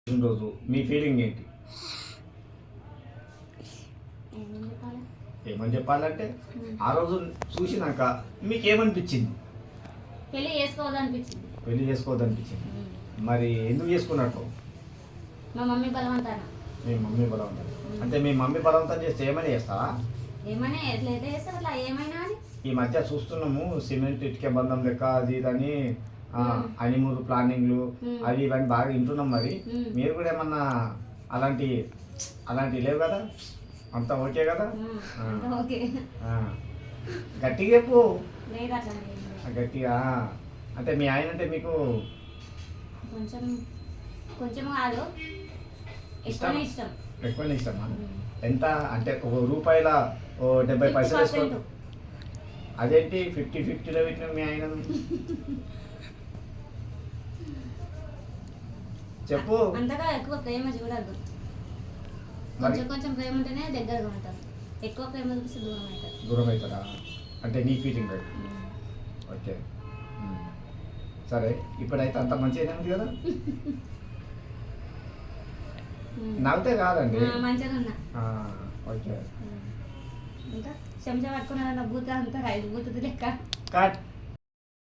రోజు మీ ఫీలింగ్ ఏంటి? ఏమని చెప్పాలంటే ఆ రోజు చూసినాక మీకేమనిపించింది? పెళ్లి చేసుకోవద్దనిపించింది. పెళ్లి చేసుకోవద్దనిపించింది. మరి ఎందుకు చేసుకున్నట్టు? మా మమ్మీ బలవంతాన. మీ మమ్మీ బలవంతం అంటే మీ మమ్మీ బలవంతం చేస్తే ఏమైనా చేస్తావా? ఏమైనా ఎట్లయితే చేస్తారు అట్లా ఏమైనా అని. ఈ మధ్య చూస్తున్నాము సిమెంట్ ఇటుక బంధం లెక్క అది ఇదని హనీమూన్ ప్లానింగ్లు అవి ఇవన్నీ బాగా వింటున్నాం. మరి మీరు కూడా ఏమన్నా అలాంటి లేవు కదా? అంతా ఓకే కదా? ఓకే గట్టిగా చెప్పు. లేదు అట్లా గట్టిగా అంటే మీ ఆయన అంటే మీకు కొంచెం కొంచెం కాదు ఎక్కువనే ఇష్టం. ఎక్కువనే ఇష్టమా? ఎంత అంటే ₹1 70 పైసలు వేసుకో. అదేంటి 50-50లో పెట్టిన మీ ఆయన? చెప్పు. అంతగా ఎక్కువ ప్రేమ చూడద్దు. కొంచెం కొంచెం ప్రేమ ఉంటేనే దగ్గరగా ఉంటారు. ఎక్కువ ప్రేమ చూపిస్తే దూరం అవుతారా? అంటే నీ ఫీలింగ్ రైట్. ఓకే సరే, ఇప్పుడైతే అంత మంచిగానే ఉంది కదా? నవ్వుతే కాదండి, మంచిగా ఉన్నా. ఓకే ఇంకా చెంచా పట్టుకున్నా బూత అంతా రైతు బూతుది లెక్క. కట్